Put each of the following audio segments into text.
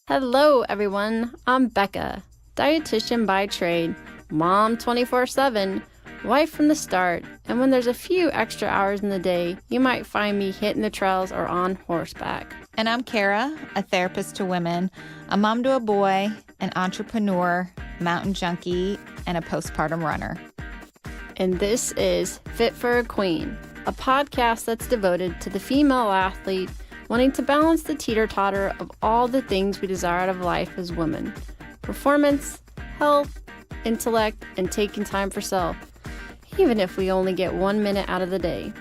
Hello, everyone. I'm Becca, dietitian by trade, mom 24/7, wife from the start, and when there's a few extra hours in the day, you might find me hitting the trails or on horseback. And I'm Kara, a therapist to women, a mom to a boy, an entrepreneur, mountain junkie, and a postpartum runner. And this is Fit for a Queen, a podcast that's devoted to the female athlete wanting to balance the teeter-totter of all the things we desire out of life as women: performance, health, intellect, and taking time for self, even if we only get 1 minute out of the day.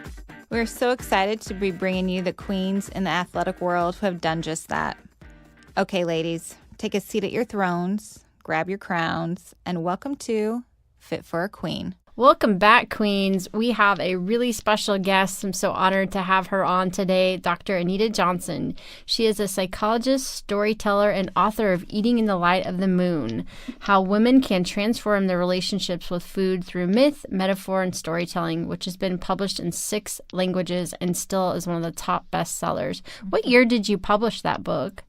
We're so excited to be bringing you the queens in the athletic world who have done just that. Okay, ladies, take a seat at your thrones, grab your crowns, and welcome to Fit for a Queen. Welcome back, queens. We have a really special guest. I'm so honored to have her on today, Dr. Anita Johnston. She is a psychologist, storyteller, and author of Eating in the Light of the Moon: How Women Can Transform Their Relationships with Food Through Myth, Metaphor, and Storytelling, which has been published in 6 languages and still is one of the top bestsellers. What year did you publish that book?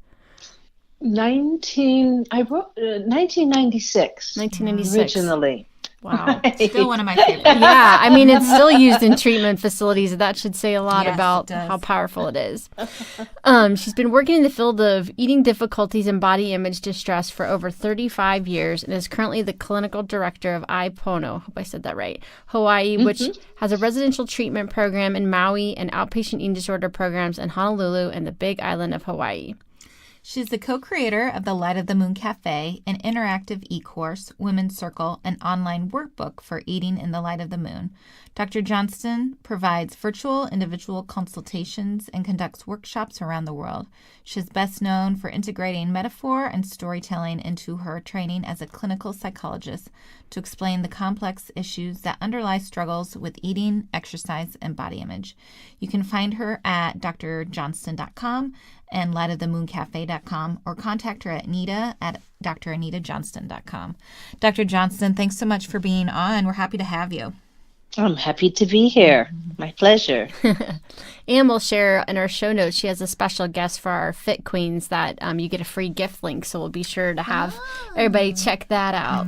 1996. 1996. Originally. Wow. Still one of my favorites. Yeah, I mean, it's still used in treatment facilities. That should say a lot Yes, about it does. how powerful it is. She's been working in the field of eating difficulties and body image distress for over 35 years and is currently the clinical director of iPono, hope I said that right, Hawaii, which has a residential treatment program in Maui and outpatient eating disorder programs in Honolulu and the Big Island of Hawaii. She's the co-creator of the Light of the Moon Cafe, an interactive e-course, women's circle, and online workbook for eating in the light of the moon. Dr. Johnston provides virtual individual consultations and conducts workshops around the world. She is best known for integrating metaphor and storytelling into her training as a clinical psychologist to explain the complex issues that underlie struggles with eating, exercise, and body image. You can find her at drjohnston.com and lightofthemooncafe.com, or contact her at Anita at dranitajohnston.com. Dr. Johnston, thanks so much for being on. We're happy to have you. I'm happy to be here. My pleasure. And we'll share in our show notes, she has a special guest for our Fit Queens that you get a free gift link. So we'll be sure to have everybody check that out.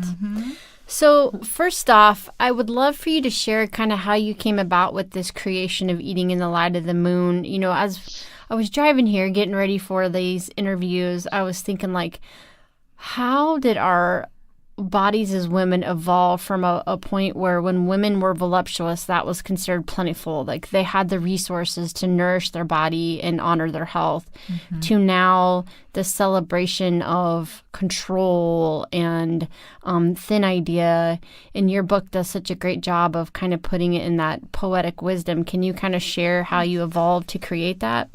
So first off, I would love for you to share kind of how you came about with this creation of Eating in the Light of the Moon. You know, as I was driving here getting ready for these interviews, I was thinking, like, how did our bodies as women evolve from a point where when women were voluptuous, that was considered plentiful, like they had the resources to nourish their body and honor their health, to now the celebration of control and thin idea. And your book does such a great job of kind of putting it in that poetic wisdom. Can you kind of share how you evolved to create that?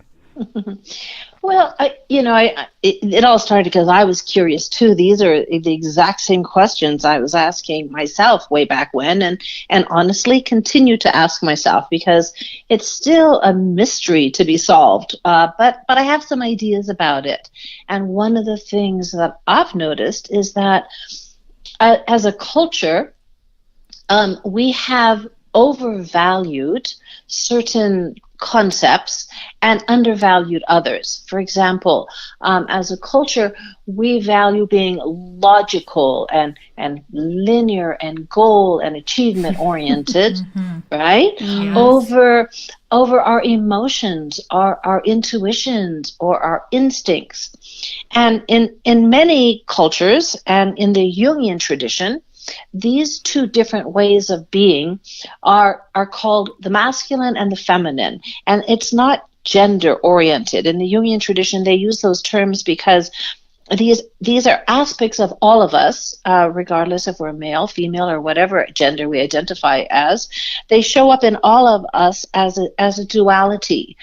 Well, it all started because I was curious too. These are the exact same questions I was asking myself way back when, and honestly continue to ask myself because it's still a mystery to be solved. But I have some ideas about it. And one of the things that I've noticed is that as a culture, we have overvalued certain concepts and undervalued others. For example, as a culture, we value being logical and linear and goal and achievement oriented, right? Yes. Over our emotions, our intuitions, or our instincts. And in many cultures and in the Jungian tradition, these two different ways of being are called the masculine and the feminine. And it's not gender oriented. In the Jungian tradition, they use those terms because these are aspects of all of us, regardless if we're male, female, or whatever gender we identify as. They show up in all of us as a duality.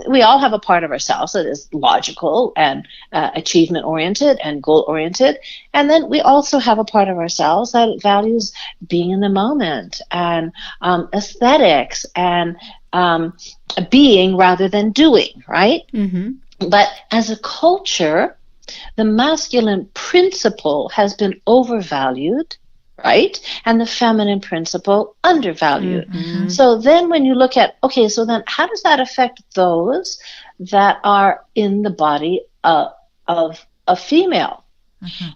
We all have a part of ourselves that is logical and achievement-oriented and goal-oriented. And then we also have a part of ourselves that values being in the moment and aesthetics and being rather than doing, right? But as a culture, the masculine principle has been overvalued, right? And the feminine principle undervalued. Mm-hmm. So then when you look at, okay, so then how does that affect those that are in the body of a female.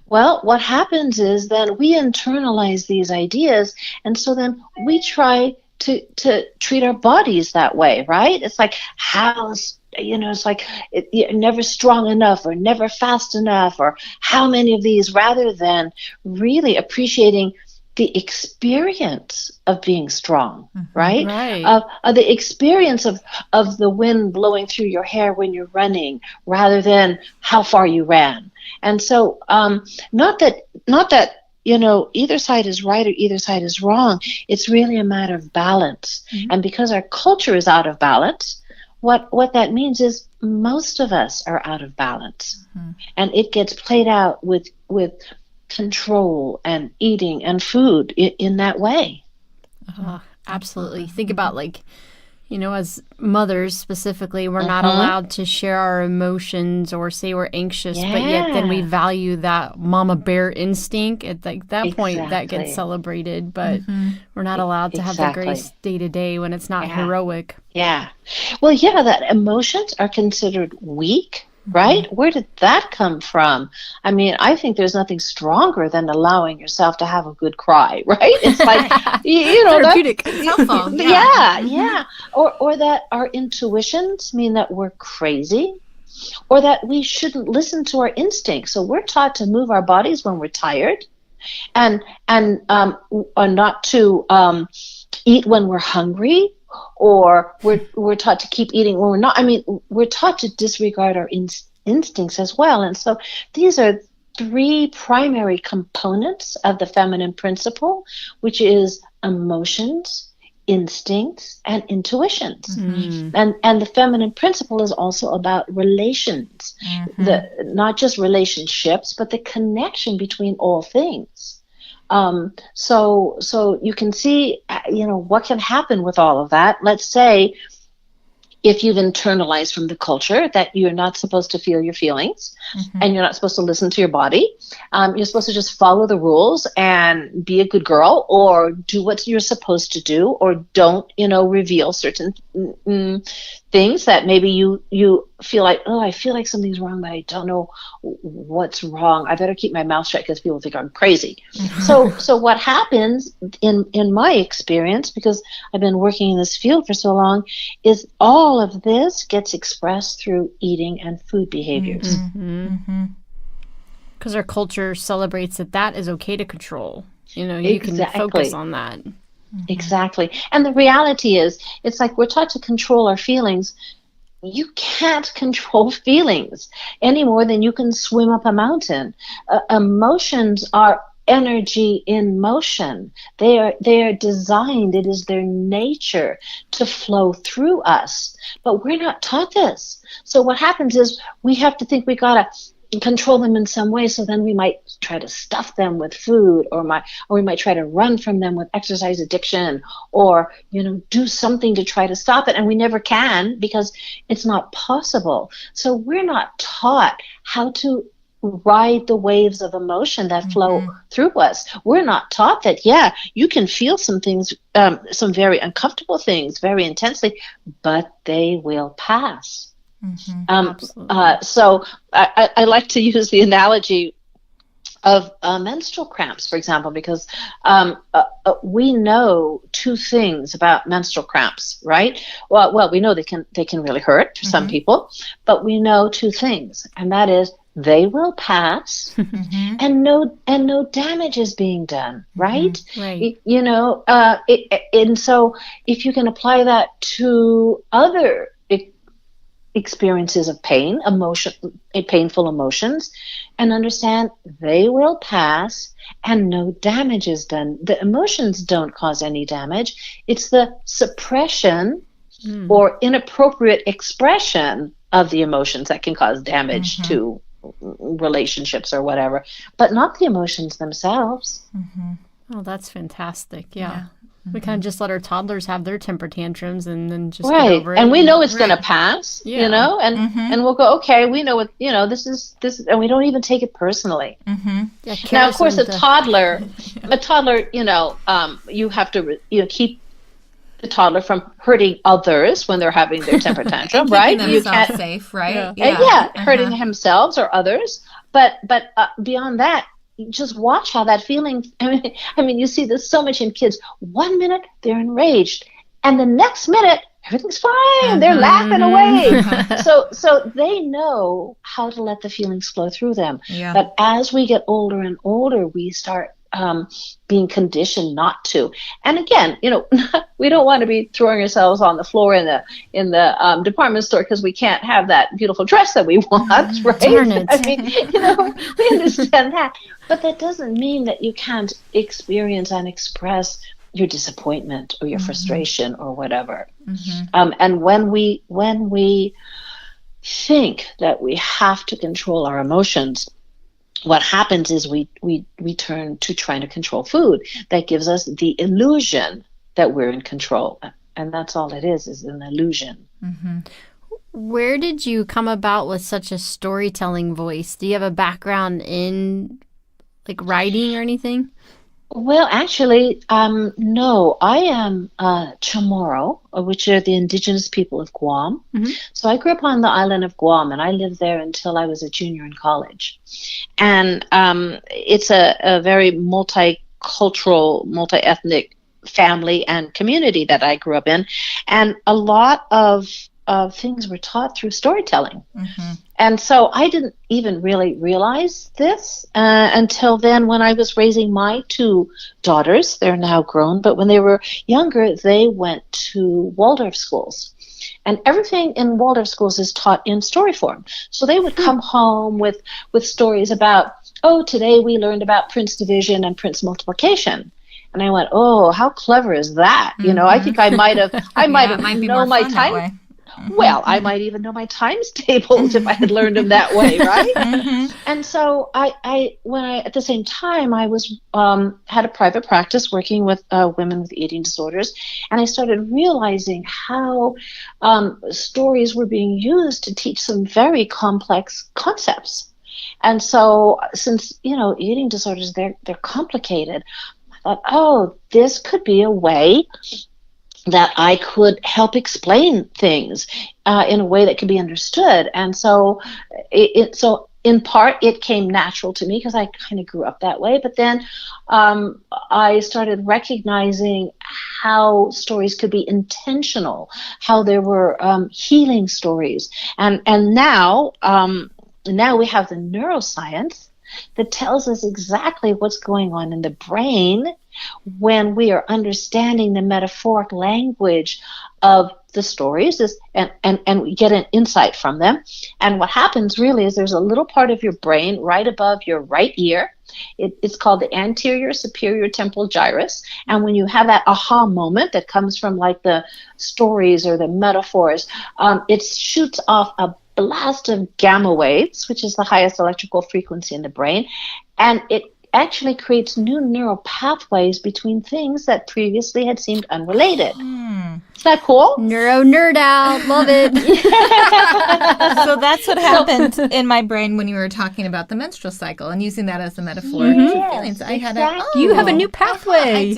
Well, what happens is then we internalize these ideas, and so then we try to treat our bodies that way, right? It's like, it's like you're never strong enough or never fast enough, or how many of these, rather than really appreciating the experience of being strong, right? Of the experience of the wind blowing through your hair when you're running, rather than how far you ran. And so, not that either side is right or either side is wrong. It's really a matter of balance. And because our culture is out of balance, what that means is most of us are out of balance, and it gets played out with control and eating and food in that way. Absolutely. Think about, as mothers specifically, we're not allowed to share our emotions or say we're anxious, but yet then we value that mama bear instinct. At that point, that gets celebrated, but we're not allowed to have the grace day to day when it's not heroic. Yeah. Well, that emotions are considered weak. Right? Where did that come from? I mean, I think there's nothing stronger than allowing yourself to have a good cry, right? It's like, therapeutic. It's helpful. Yeah. Or that our intuitions mean that we're crazy, or that we shouldn't listen to our instincts. So we're taught to move our bodies when we're tired, and not to eat when we're hungry. Or we're taught to keep eating when we're not. I mean, we're taught to disregard our instincts as well. And so these are three primary components of the feminine principle, which is emotions, instincts, and intuitions. And the feminine principle is also about relations, not just relationships, but the connection between all things. So you can see, what can happen with all of that. Let's say if you've internalized from the culture that you're not supposed to feel your feelings, and you're not supposed to listen to your body. You're supposed to just follow the rules and be a good girl, or do what you're supposed to do, or don't, reveal certain things that maybe you feel like, oh, I feel like something's wrong, but I don't know what's wrong. I better keep my mouth shut because people think I'm crazy. So what happens in my experience, because I've been working in this field for so long, is all of this gets expressed through eating and food behaviors. Because our culture celebrates that is okay to control. You can focus on that. Exactly. And the reality is, it's like we're taught to control our feelings. You can't control feelings any more than you can swim up a mountain. Emotions are energy in motion. They are designed, it is their nature to flow through us. But we're not taught this. So what happens is we have to think we gotta control them in some way, so then we might try to stuff them with food, or we might try to run from them with exercise addiction, or do something to try to stop it, and we never can because it's not possible. So we're not taught how to ride the waves of emotion that flow through us. We're not taught that you can feel some things, some very uncomfortable things very intensely, but they will pass. So I like to use the analogy of menstrual cramps, for example, because we know two things about menstrual cramps, right? Well, we know they can really hurt for some people, but we know two things, and that is they will pass, and no damage is being done, right? Right. And so if you can apply that to other experiences of pain, painful emotions, and understand they will pass and no damage is done. The emotions don't cause any damage. It's the suppression or inappropriate expression of the emotions that can cause damage to relationships or whatever, but not the emotions themselves. Oh, that's fantastic. Yeah. We kind of just let our toddlers have their temper tantrums and then just get over it. And we know it's going to pass, and we'll go, okay, we know what, this is, and we don't even take it personally. Now, of course, a toddler, you have to, keep the toddler from hurting others when they're having their temper tantrum, right? Keeping themselves safe, right? Hurting themselves or others. But beyond that, you just watch how that feeling. I mean, you see this so much in kids. 1 minute they're enraged, and the next minute everything's fine. They're laughing away. So they know how to let the feelings flow through them. Yeah. But as we get older and older, we start being conditioned not to. And again, we don't want to be throwing ourselves on the floor in the department store because we can't have that beautiful dress that we want, right? Darn it. I mean, we understand that. But that doesn't mean that you can't experience and express your disappointment or your frustration or whatever. And when we think that we have to control our emotions, what happens is we turn to trying to control food. That gives us the illusion that we're in control. And that's all it is an illusion. Where did you come about with such a storytelling voice? Do you have a background in like writing or anything? Well, actually, no. I am Chamorro, which are the indigenous people of Guam. So I grew up on the island of Guam, and I lived there until I was a junior in college. And it's a very multicultural, multi-ethnic family and community that I grew up in. And a lot of things were taught through storytelling. And so I didn't even really realize this until then when I was raising my two daughters. They're now grown, but when they were younger, they went to Waldorf schools. And everything in Waldorf schools is taught in story form. So they would come home with stories about, today we learned about Prince division and Prince multiplication. And I went, how clever is that? I think I might have known my time. Well, I might even know my times tables if I had learned them that way, right? And so I at the same time, I was had a private practice working with women with eating disorders, and I started realizing how stories were being used to teach some very complex concepts. And so, since eating disorders, they're complicated, I thought, this could be a way that I could help explain things in a way that could be understood. And so so in part, it came natural to me because I kind of grew up that way. But then I started recognizing how stories could be intentional, how there were healing stories. And now we have the neuroscience that tells us exactly what's going on in the brain when we are understanding the metaphoric language of the stories and we get an insight from them. And what happens really is there's a little part of your brain right above your right ear. It's called the anterior superior temporal gyrus. And when you have that aha moment that comes from like the stories or the metaphors, it shoots off a blast of gamma waves, which is the highest electrical frequency in the brain. And it actually creates new neural pathways between things that previously had seemed unrelated. Isn't that cool? Neuro nerd out. Love it. So that's what happened in my brain when you were talking about the menstrual cycle and using that as a metaphor. Feelings. I had you have a new pathway.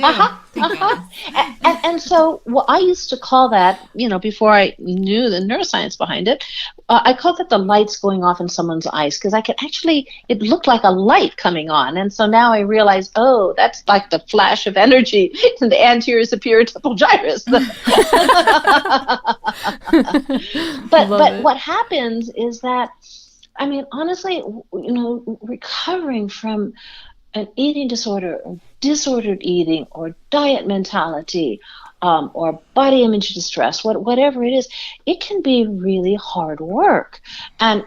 And so I used to call that, before I knew the neuroscience behind it, I called that the lights going off in someone's eyes because I could it looked like a light coming on. And so now I realize, that's like the flash of energy in the anterior superior temporal gyrus. But what happens is that, honestly, recovering from an eating disorder or disordered eating or diet mentality or body image distress, whatever it is, it can be really hard work. And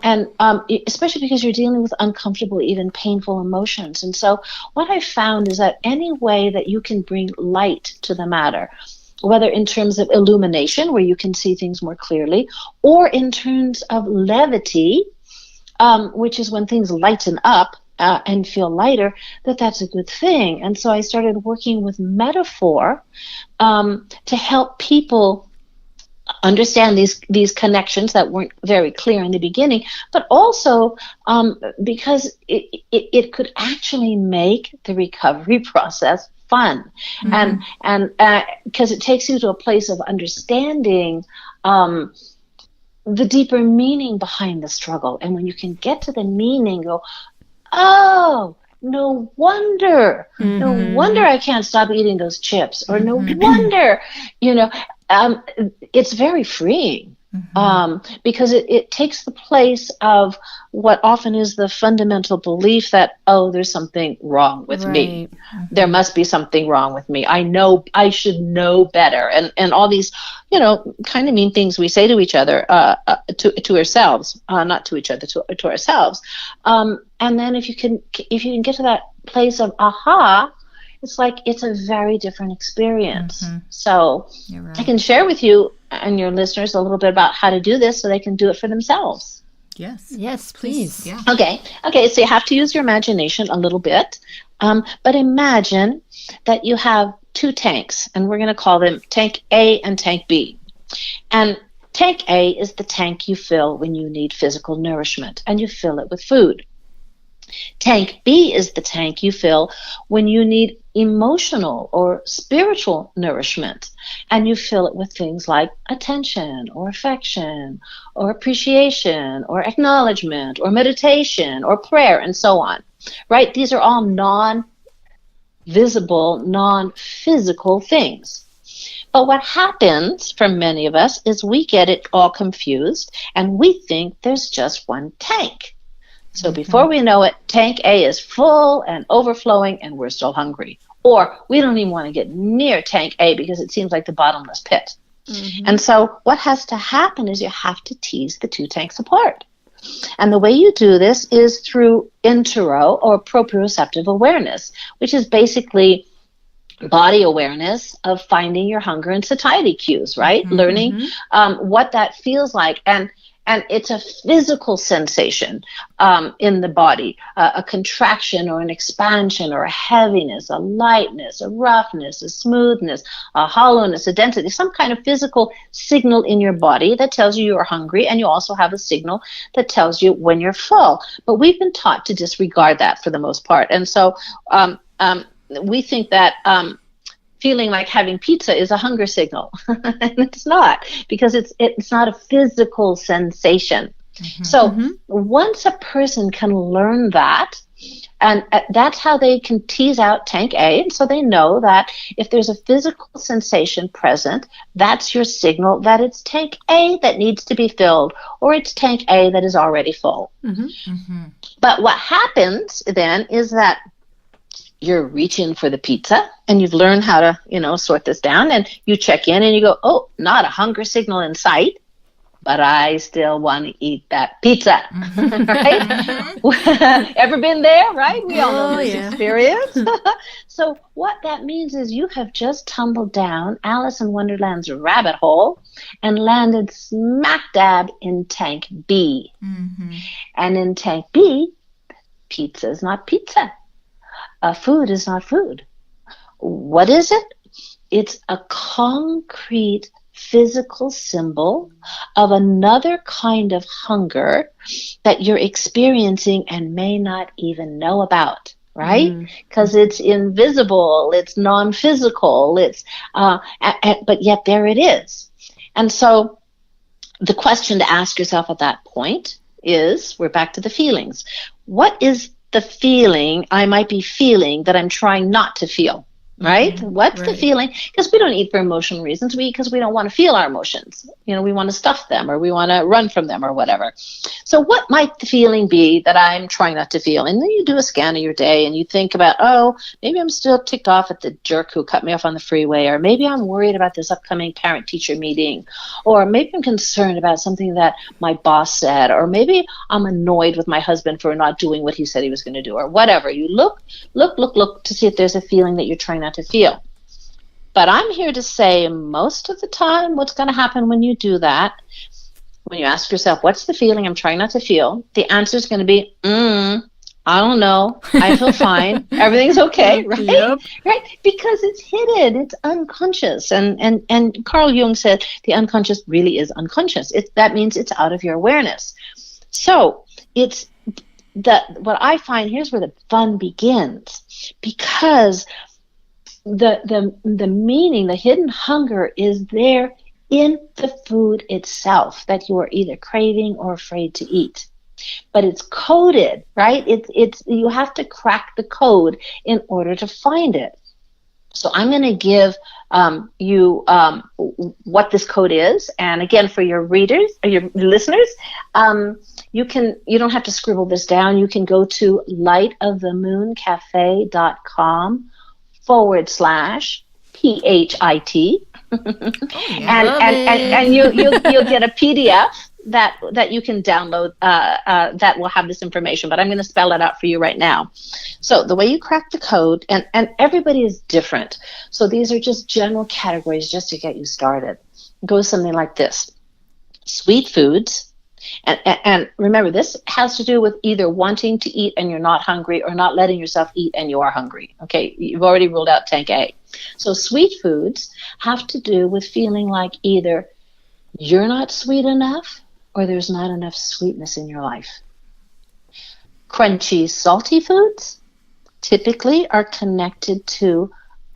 especially because you're dealing with uncomfortable, even painful emotions. And so what I found is that any way that you can bring light to the matter, whether in terms of illumination, where you can see things more clearly, or in terms of levity, which is when things lighten up and feel lighter, that's a good thing. And so I started working with metaphor to help people understand these connections that weren't very clear in the beginning, but also because it could actually make the recovery process fun. And because it takes you to a place of understanding the deeper meaning behind the struggle. And when you can get to the meaning, go, oh, no wonder I can't stop eating those chips, or no wonder, it's very freeing. Because it takes the place of what often is the fundamental belief that, oh, there's something wrong with me. There must be something wrong with me. I know I should know better. And all these, kind of mean things we say to each other, to ourselves, not to each other, to ourselves. And then if you can get to that place of aha, it's like it's a very different experience. So right. I can share with you and your listeners a little bit about how to do this so they can do it for themselves. Yes, please. Yeah. Okay, so you have to use your imagination a little bit. But imagine that you have two tanks, and we're going to call them tank A and tank B. And tank A is the tank you fill when you need physical nourishment, and you fill it with food. Tank B is the tank you fill when you need emotional or spiritual nourishment, and you fill it with things like attention or affection or appreciation or acknowledgement or meditation or prayer and so on, right? These are all non-visible, non-physical things. But what happens for many of us is we get it all confused and we think there's just one tank. So before we know it, tank A is full and overflowing and we're still hungry. Or we don't even want to get near tank A because it seems like the bottomless pit. And so what has to happen is you have to tease the two tanks apart. And the way you do this is through intero or proprioceptive awareness, which is basically body awareness of finding your hunger and satiety cues, right? Learning what that feels like. And it's a physical sensation in the body, a contraction or an expansion or a heaviness, a lightness, a roughness, a smoothness, a hollowness, a density, some kind of physical signal in your body that tells you you're hungry, and you also have a signal that tells you when you're full. But we've been taught to disregard that for the most part. And so we think that feeling like having pizza is a hunger signal. And it's not, because it's not a physical sensation. So once a person can learn that, and that's how they can tease out tank A, and so they know that if there's a physical sensation present, that's your signal that it's tank A that needs to be filled, or it's tank A that is already full. But what happens then is that you're reaching for the pizza and you've learned how to, sort this down, and you check in and you go, oh, not a hunger signal in sight, but I still want to eat that pizza. Right? Ever been there, right? We all know this experience. So what that means is you have just tumbled down Alice in Wonderland's rabbit hole and landed smack dab in tank B. And in tank B, pizza is not pizza. Food is not food. What is it? It's a concrete physical symbol of another kind of hunger that you're experiencing and may not even know about, right? Because it's invisible, it's non-physical, but yet there it is. And so the question to ask yourself at that point is, we're back to the feelings. What is the feeling I might be feeling that I'm trying not to feel, right? What's the feeling? Because we don't eat for emotional reasons. We eat because we don't want to feel our emotions. We want to stuff them, or we want to run from them, or whatever. So what might the feeling be that I'm trying not to feel? And then you do a scan of your day and you think about, oh, maybe I'm still ticked off at the jerk who cut me off on the freeway, or maybe I'm worried about this upcoming parent-teacher meeting, or maybe I'm concerned about something that my boss said, or maybe I'm annoyed with my husband for not doing what he said he was going to do, or whatever. You look to see if there's a feeling that you're trying not to feel. But I'm here to say most of the time what's going to happen when you do that, when you ask yourself, what's the feeling I'm trying not to feel? The answer is going to be, I don't know. I feel fine. Everything's okay, right? Yep. Right? Because it's hidden. It's unconscious. And Carl Jung said the unconscious really is unconscious. That means it's out of your awareness. So it's what I find, here's where the fun begins. Because the meaning, the hidden hunger is there in the food itself that you are either craving or afraid to eat. But it's coded, right? It's you have to crack the code in order to find it. So I'm going to give you what this code is, and again, for your readers or your listeners, you don't have to scribble this down. You can go to lightofthemooncafe.com/PHIT, and you'll get a PDF that you can download that will have this information, but I'm going to spell it out for you right now. So the way you crack the code, and everybody is different, so these are just general categories just to get you started. It goes something like this: sweet foods, and remember, this has to do with either wanting to eat and you're not hungry, or not letting yourself eat and you are hungry. Okay, you've already ruled out tank A. So sweet foods have to do with feeling like either you're not sweet enough or there's not enough sweetness in your life. Crunchy, salty foods typically are connected to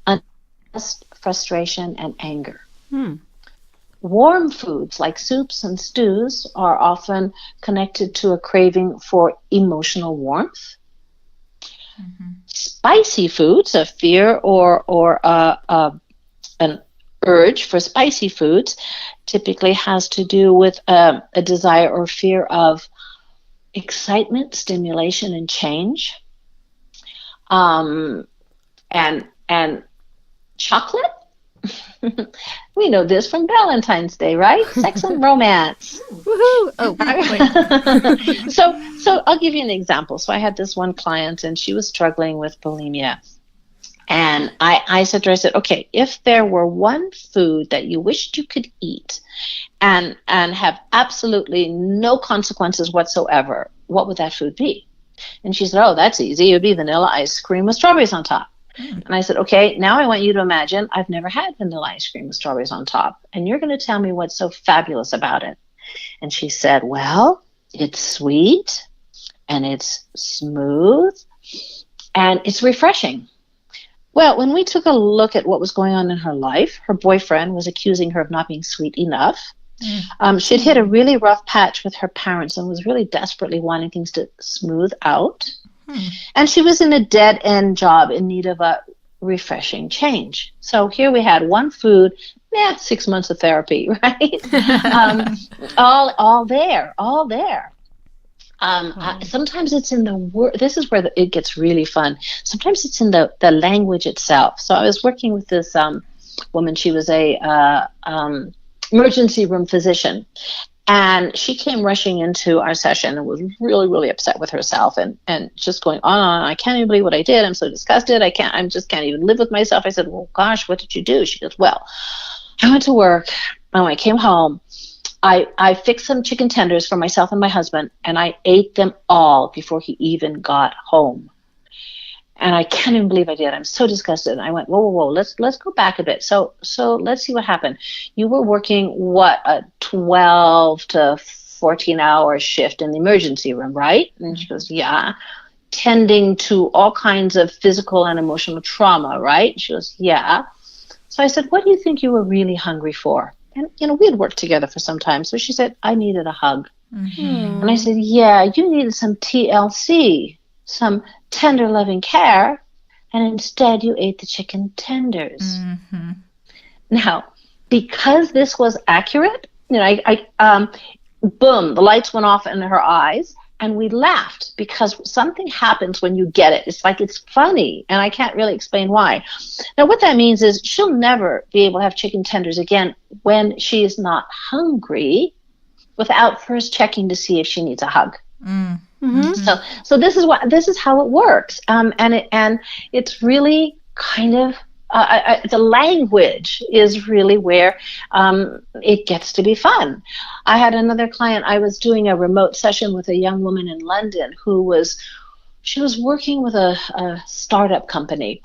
unrest, frustration, and anger. Warm foods like soups and stews are often connected to a craving for emotional warmth. Spicy foods, a fear or an urge for spicy foods, typically has to do with a desire or fear of excitement, stimulation, and change. And chocolate, we know this from Valentine's Day, right? Sex and romance. Woohoo! Oh, wait. So I'll give you an example. So I had this one client, and she was struggling with bulimia. And I said to her, I said, okay, if there were one food that you wished you could eat and have absolutely no consequences whatsoever, what would that food be? And she said, oh, that's easy. It would be vanilla ice cream with strawberries on top. And I said, okay, now I want you to imagine I've never had vanilla ice cream with strawberries on top, and you're going to tell me what's so fabulous about it. And she said, well, it's sweet, and it's smooth, and it's refreshing. Well, when we took a look at what was going on in her life, her boyfriend was accusing her of not being sweet enough. She'd hit a really rough patch with her parents and was really desperately wanting things to smooth out. And she was in a dead-end job in need of a refreshing change. So here we had one food, 6 months of therapy, right? All there. Sometimes it's in the word. This is where it gets really fun. Sometimes it's in the language itself. So I was working with this woman. She was a emergency room physician, and she came rushing into our session and was really, really upset with herself and just going on and on. I can't even believe what I did. I'm so disgusted. I just can't even live with myself. I said, well, gosh, what did you do? She goes, well, I went to work, and when I came home, I fixed some chicken tenders for myself and my husband, and I ate them all before he even got home. And I can't even believe I did. I'm so disgusted. And I went, whoa, let's go back a bit. So let's see what happened. You were working, a 12 to 14-hour shift in the emergency room, right? And she goes, yeah. Tending to all kinds of physical and emotional trauma, right? She goes, yeah. So I said, what do you think you were really hungry for? And, we had worked together for some time. So she said, I needed a hug. And I said, yeah, you needed some TLC, some tender loving care, and instead you ate the chicken tenders. Now, because this was accurate, boom, the lights went off in her eyes, and we laughed because something happens when you get it. It's like it's funny, and I can't really explain why. Now, what that means is she'll never be able to have chicken tenders again when she is not hungry without first checking to see if she needs a hug. So this is how it works, and it's really kind of the language is really where it gets to be fun. I had another client. I was doing a remote session with a young woman in London she was working with a startup company,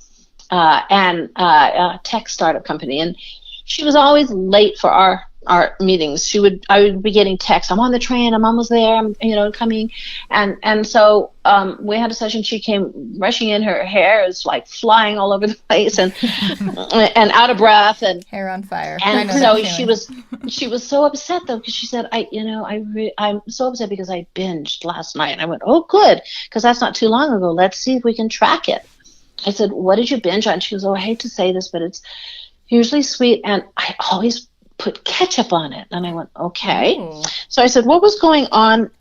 and a tech startup company, and she was always late for our our meetings, I would be getting texts. I'm on the train. I'm almost there. I'm, coming. And so we had a session. She came rushing in. Her hair is like flying all over the place and and out of breath and hair on fire. And so she was so upset though, because she said, I'm so upset because I binged last night. And I went, oh, good, because that's not too long ago. Let's see if we can track it. I said, what did you binge on? She goes, oh, I hate to say this, but it's usually sweet, and I always put ketchup on it. And I went, okay. Oh. So I said, what was going on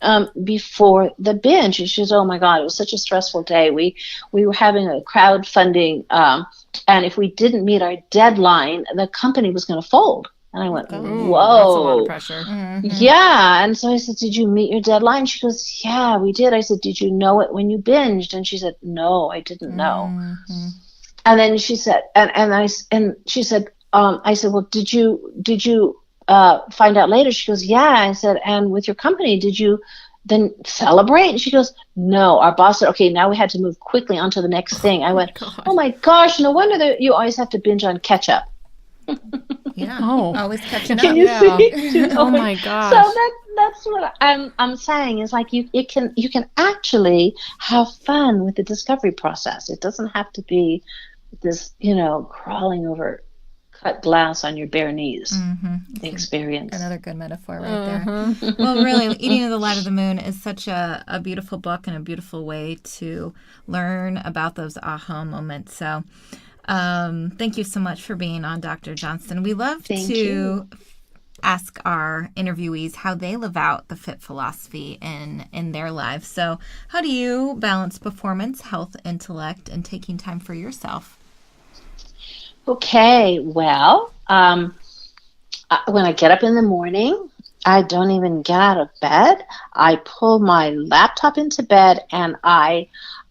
before the binge? And she says, oh my God, it was such a stressful day. We were having a crowdfunding, and if we didn't meet our deadline, the company was going to fold. And I went, whoa. That's a lot of pressure. Mm-hmm. Yeah. And so I said, did you meet your deadline? She goes, yeah, we did. I said, did you know it when you binged? And she said, no, I didn't know. Mm-hmm. And then she said, she said, I said, well, did you find out later? She goes, yeah. I said, and with your company, did you then celebrate? And she goes, no. Our boss said, okay, now we had to move quickly on to the next thing. I went, oh my gosh, no wonder that you always have to binge on ketchup. Yeah. Oh, always catching up. Can you see? Oh my gosh. So that's what I'm saying is like you can actually have fun with the discovery process. It doesn't have to be this, crawling over cut glass on your bare knees experience. Another good metaphor right there. Well, really, Eating in the Light of the Moon is such a beautiful book and a beautiful way to learn about those aha moments. So thank you so much for being on, Dr. Johnston. We love to ask our interviewees how they live out the Phit philosophy in their lives. So how do you balance performance, health, intellect, and taking time for yourself? Okay, well, when I get up in the morning, I don't even get out of bed. I pull my laptop into bed and I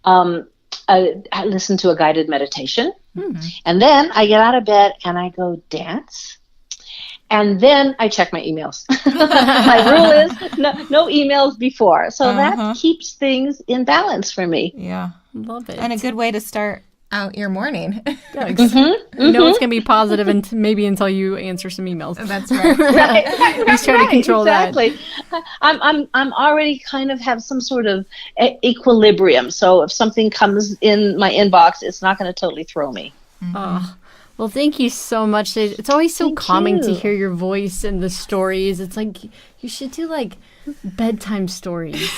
listen to a guided meditation. Mm-hmm. And then I get out of bed and I go dance. And then I check my emails. My rule is no emails before. So that keeps things in balance for me. Yeah. Love it. And a good way to start out your morning. Yeah, you know it's going to be positive and maybe until you answer some emails. That's right. Right. Just try to control exactly. that. I'm already kind of have some sort of equilibrium. So if something comes in my inbox, it's not going to totally throw me. Mm-hmm. Oh. Well, thank you so much. It's always so calming to hear your voice and the stories. It's like you should do like bedtime stories.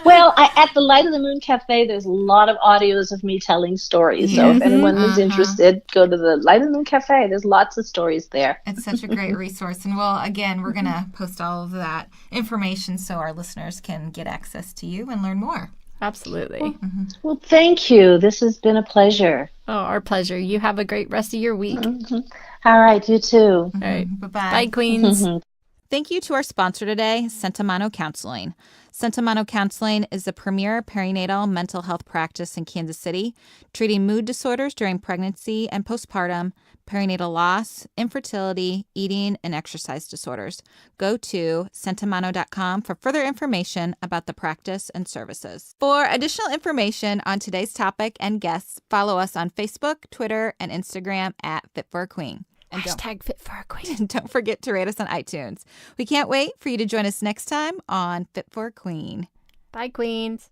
Well, at the Light of the Moon Cafe, there's a lot of audios of me telling stories. So if anyone is interested, go to the Light of the Moon Cafe. There's lots of stories there. It's such a great resource. And well, again, we're going to post all of that information so our listeners can get access to you and learn more. Absolutely. Well, thank you. This has been a pleasure. Oh, our pleasure. You have a great rest of your week. All right, you too. All right. Bye-bye. Bye, Queens. Thank you to our sponsor today, Sentimano Counseling. Sentimano Counseling is the premier perinatal mental health practice in Kansas City, treating mood disorders during pregnancy and postpartum, perinatal loss, infertility, eating, and exercise disorders. Go to sentimano.com for further information about the practice and services. For additional information on today's topic and guests, follow us on Facebook, Twitter, and Instagram at Fit for a Queen. And # Fit for a Queen. Don't forget to rate us on iTunes. We can't wait for you to join us next time on Fit for a Queen. Bye, Queens.